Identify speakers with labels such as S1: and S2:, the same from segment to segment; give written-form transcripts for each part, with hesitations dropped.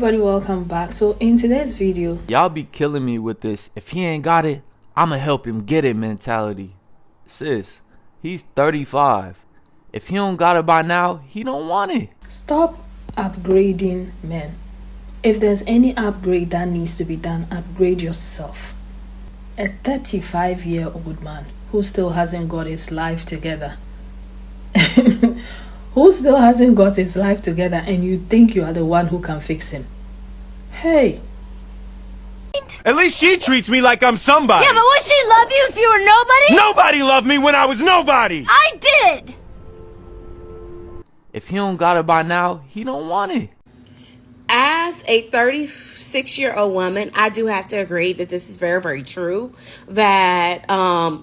S1: everybody, welcome back. So in today's video,
S2: Y'all be killing me with this. If he ain't got it, I'ma help him get it mentality. Sis, he's 35. If he don't got it by now, he don't want it.
S1: stop upgrading men. If there's any upgrade that needs to be done, upgrade yourself. A 35-year-old man who still hasn't got his life together. Who still hasn't got his life together, and you think you are the one who can fix him. Hey.
S3: At least she treats me like I'm somebody.
S4: Yeah, but would she love you if you were nobody?
S3: Nobody loved me when I was nobody.
S4: I did!
S2: If he don't got it by now, he don't want it.
S5: As a 36-year-old woman, I do have to agree that this is very, very true. That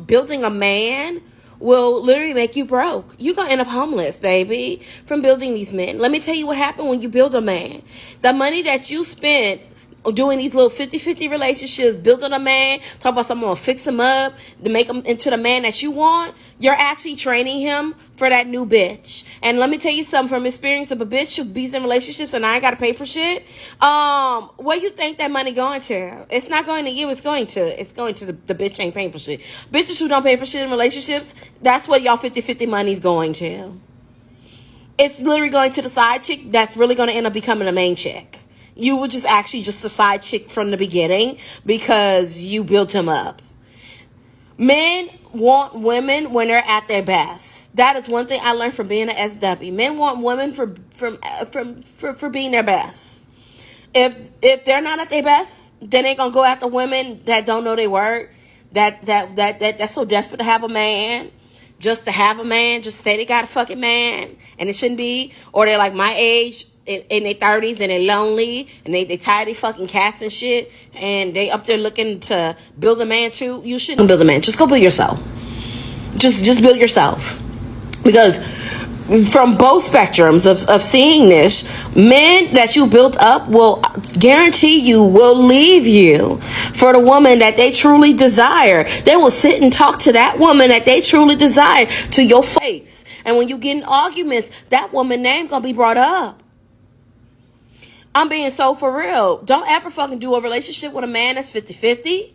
S5: building a man will literally make you broke. You're going to end up homeless, baby, from building these men. Let me tell you what happened when you build a man. The money that you spent doing these little 50-50 relationships, building a man, talk about someone to fix him up, to make him into the man that you want, you're actually training him for that new bitch. And let me tell you something from experience of a bitch who be's in relationships and I ain't got to pay for shit. Where you think that money going to? It's not going to you, it's going to the bitch ain't paying for shit. Bitches who don't pay for shit in relationships, that's what y'all 50-50 money's going to. It's literally going to the side chick that's really going to end up becoming a main chick. You were just actually just a side chick from the beginning because you built him up. Men want women when they're at their best. That is one thing I learned from being an SW. Men want women for being their best. If they're not at their best, then they gonna go after women that don't know their word. That's so desperate to have a man. Just to have a man, just say they got a fucking man, and it shouldn't be. Or they're like my age, in their 30s, and they're lonely, and they tired of fucking cats and shit, and they up there looking to build a man too. You shouldn't build a man. Just go build yourself. Just build yourself. Because from both spectrums of seeing this, men that you built up will guarantee you will leave you for the woman that they truly desire. They will sit and talk to that woman that they truly desire to your face. And when you get in arguments, that woman's name gonna be brought up. I'm being so for real. Don't ever fucking do a relationship with a man that's 50-50.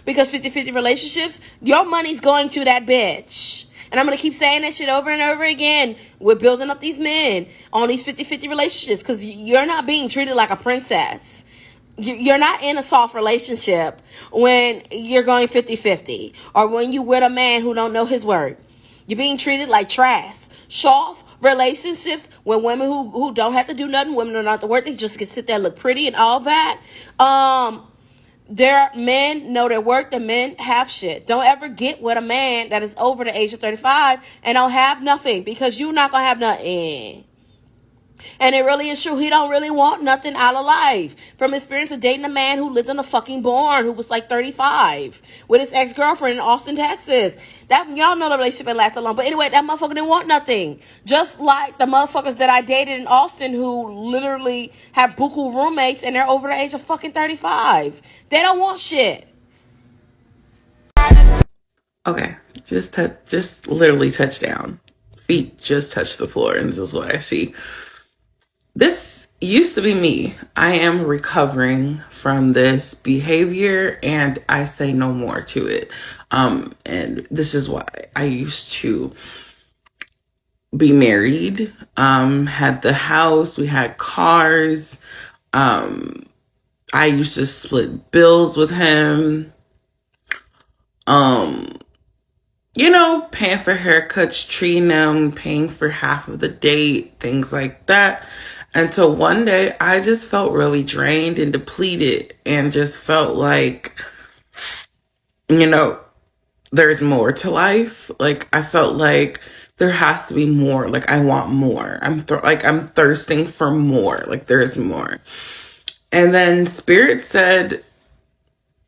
S5: Because 50-50 relationships, your money's going to that bitch. And I'm going to keep saying that shit over and over again. We're building up these men on these 50-50 relationships because you're not being treated like a princess. You're not in a soft relationship when you're going 50-50. Or when you with a man who don't know his word. You're being treated like trash. Soft relationships with women who don't have to do nothing, women don't have to work, they just can sit there and look pretty and all that. Their men know their work, the men have shit. Don't ever get with a man that is over the age of 35 and don't have nothing, because you're not gonna have nothing. And it really is true. He don't really want nothing out of life. From experience of dating a man who lived in a fucking barn, who was like 35, with his ex-girlfriend in Austin, Texas. That, y'all know the relationship didn't last that long. But anyway, that motherfucker didn't want nothing. Just like the motherfuckers that I dated in Austin who literally have buku roommates and they're over the age of fucking 35. They don't want shit.
S6: Okay, just literally touch down. Feet just touch the floor, and this is what I see. This used to be me. I am recovering from this behavior, and I say no more to it. And this is why I used to be married, had the house, we had cars. I used to split bills with him. Paying for haircuts, treating them, paying for half of the date, things like that. Until one day I just felt really drained and depleted and just felt like, there's more to life. Like, I felt like there has to be more. Like, I want more. I'm thirsting for more. Like, there's more. And then Spirit said,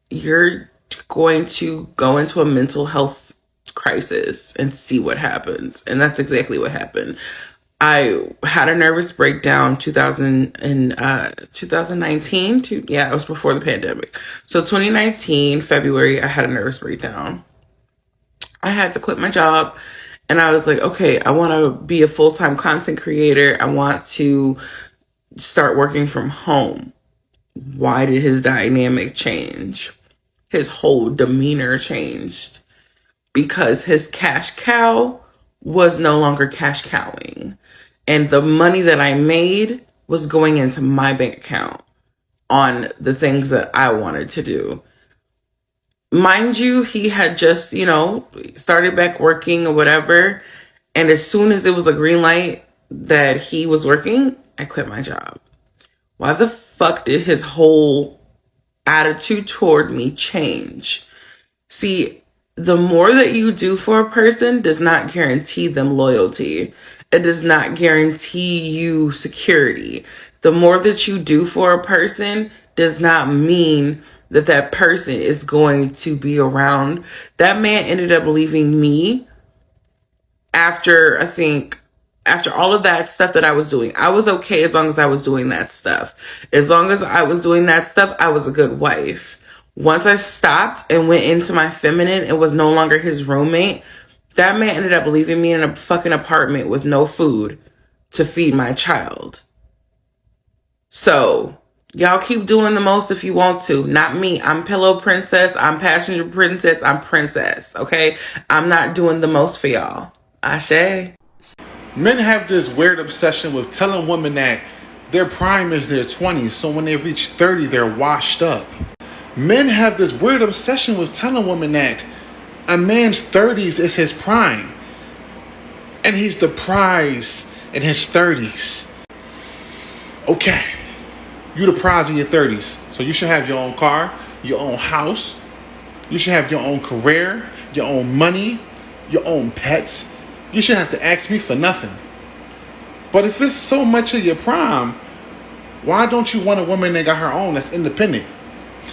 S6: you're going to go into a mental health crisis and see what happens. And that's exactly what happened. I had a nervous breakdown 2019. It was before the pandemic. So 2019, February, I had a nervous breakdown. I had to quit my job, and I was like, okay, I want to be a full-time content creator. I want to start working from home, why did his dynamic change? His whole demeanor changed because his cash cow was no longer cash cowing. And the money that I made was going into my bank account on the things that I wanted to do. Mind you, he had just, started back working or whatever. And as soon as it was a green light that he was working, I quit my job. Why the fuck did his whole attitude toward me change? See, the more that you do for a person does not guarantee them loyalty. It does not guarantee you security. The more that you do for a person does not mean that that person is going to be around. That man ended up leaving me after, after all of that stuff that I was doing. I was okay as long as I was doing that stuff. As long as I was doing that stuff, I was a good wife. Once I stopped and went into my feminine and was no longer his roommate, that man ended up leaving me in a fucking apartment with no food to feed my child. So, y'all keep doing the most if you want to. Not me. I'm pillow princess. I'm passenger princess. I'm princess. Okay? I'm not doing the most for y'all. Ashe.
S7: Men have this weird obsession with telling women that their prime is their 20s, so when they reach 30, they're washed up. Men have this weird obsession with telling women that a man's 30s is his prime, and he's the prize in his 30s. Okay, you the prize in your 30s, so you should have your own car, your own house, you should have your own career, your own money, your own pets. You shouldn't have to ask me for nothing. But if it's so much of your prime, why don't you want a woman that got her own that's independent?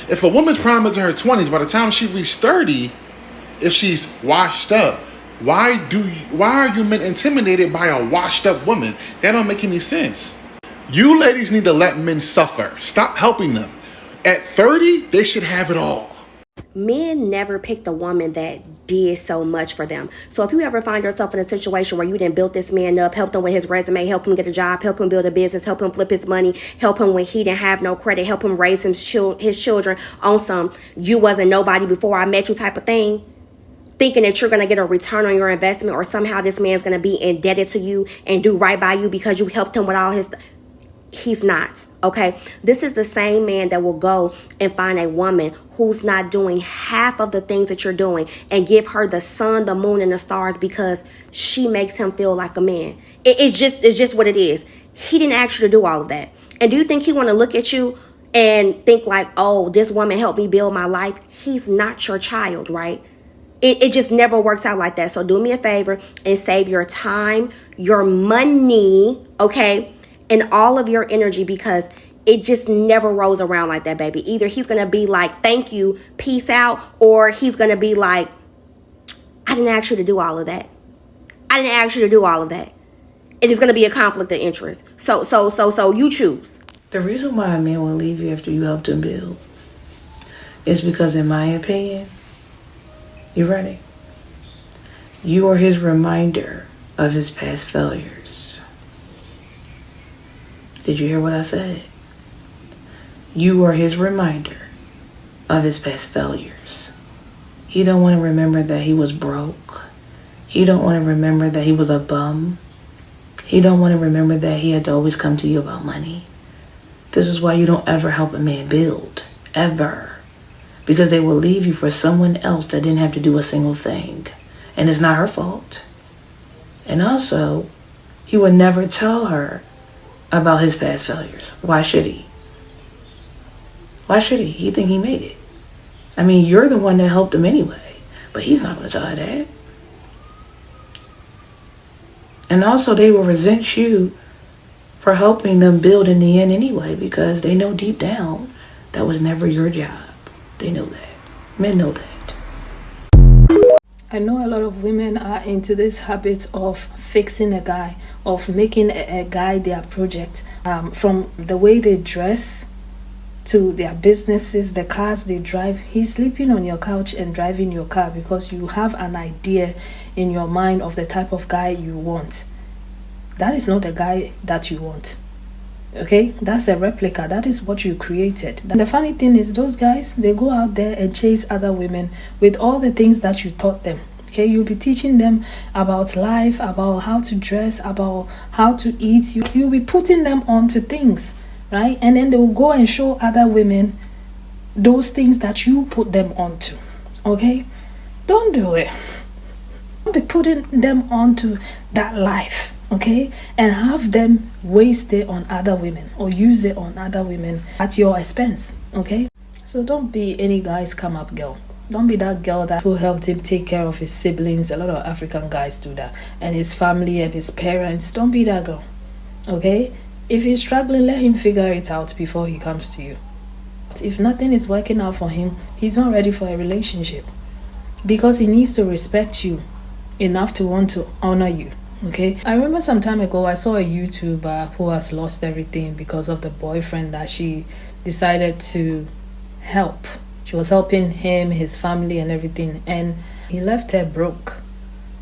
S7: If a woman's prime is in her 20s, by the time she reaches 30, if she's washed up, why are you men intimidated by a washed up woman? That don't make any sense. You ladies need to let men suffer. Stop helping them. At 30, they should have it all.
S5: Men never picked a woman that did so much for them. So if you ever find yourself in a situation where you didn't build this man up, helped him with his resume, help him get a job, help him build a business, help him flip his money, help him when he didn't have no credit, help him raise his children on some you wasn't nobody before I met you type of thing, thinking that you're going to get a return on your investment or somehow this man's going to be indebted to you and do right by you because you helped him with all his He's not, okay? This is the same man that will go and find a woman who's not doing half of the things that you're doing and give her the sun, the moon, and the stars because she makes him feel like a man. It's just what it is. He didn't ask you to do all of that. And do you think he want to look at you and think like, oh, this woman helped me build my life? He's not your child, right? It just never works out like that. So do me a favor and save your time, your money, okay? And all of your energy because it just never rolls around like that, baby. Either he's going to be like, thank you, peace out, or he's going to be like, I didn't ask you to do all of that. I didn't ask you to do all of that. It is going to be a conflict of interest. So you choose.
S8: The reason why a man will leave you after you helped him build is because, in my opinion, you ready? You are his reminder of his past failures. Did you hear what I said? You are his reminder of his past failures. He don't want to remember that he was broke. He don't want to remember that he was a bum. He don't want to remember that he had to always come to you about money. This is why you don't ever help a man build. Ever. Because they will leave you for someone else that didn't have to do a single thing. And it's not her fault. And also, he would never tell her about his past failures. Why should he? Why should he? He think he made it. I mean, you're the one that helped him anyway, but he's not going to tell her that. And also, they will resent you for helping them build in the end anyway, because they know deep down that was never your job. They know that. Men know that.
S1: I know a lot of women are into this habit of fixing a guy, of making a guy their project, from the way they dress to their businesses, the cars they drive. He's sleeping on your couch and driving your car because you have an idea in your mind of the type of guy you want. That is not the guy that you want. Okay, that's a replica. That is what you created. And the funny thing is, those guys, they go out there and chase other women with all the things that you taught them. Okay, you'll be teaching them about life, about how to dress, about how to eat. You'll be putting them onto things, right? And then they'll go and show other women those things that you put them onto. Okay, don't do it. Don't be putting them onto that life, okay, and have them waste it on other women or use it on other women at your expense. Okay, so don't be any guy's come up girl. Don't be that girl that who helped him take care of his siblings. A lot of African guys do that, and his family and his parents. Don't be that girl. Okay, if he's struggling, let him figure it out before he comes to you. If nothing is working out for him, he's not ready for a relationship, because he needs to respect you enough to want to honor you. Okay, I remember some time ago I saw a YouTuber who has lost everything because of the boyfriend that she decided to help. She was helping him, his family and everything, and he left her broke.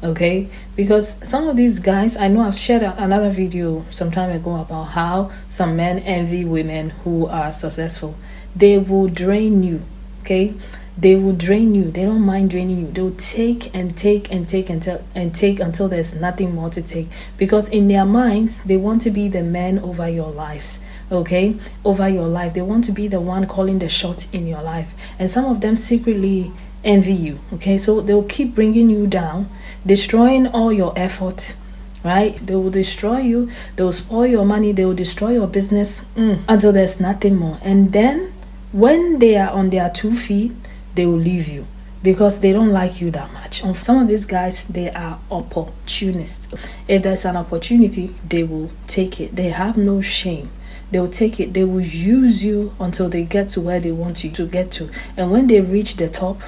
S1: Okay, because some of these guys, I know I've shared another video some time ago about how some men envy women who are successful. They will drain you. Okay, they will drain you. They don't mind draining you. They'll take and take and take and take until there's nothing more to take, because in their minds they want to be the man over your lives. Okay, over your life. They want to be the one calling the shot in your life, and some of them secretly envy you. Okay, so they'll keep bringing you down, destroying all your effort, right? They will destroy you, they'll spoil your money, they will destroy your business until there's nothing more. And then when they are on their 2 feet, they will leave you because they don't like you that much. Some of these guys, they are opportunists. If there's an opportunity, they will take it. They have no shame. They will take it. They will use you until they get to where they want you to get to. And when they reach the top,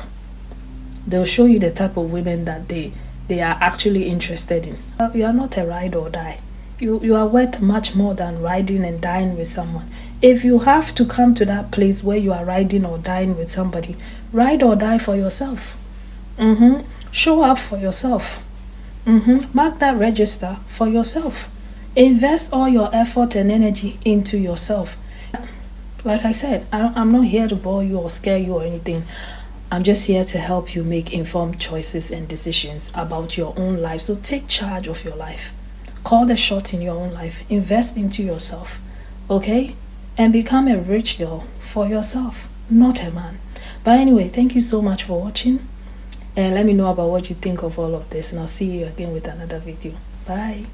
S1: they'll show you the type of women that they are actually interested in. You are not a ride or die. You are worth much more than riding and dying with someone. If you have to come to that place where you are riding or dying with somebody, ride or die for yourself. Show up for yourself. Mark that register for yourself. Invest all your effort and energy into yourself. Like I said, I'm not here to bore you or scare you or anything. I'm just here to help you make informed choices and decisions about your own life. So take charge of your life. Call the shot in your own life. Invest into yourself. Okay? And become a rich girl for yourself, not a man. But anyway, thank you so much for watching. And let me know about what you think of all of this. And I'll see you again with another video. Bye.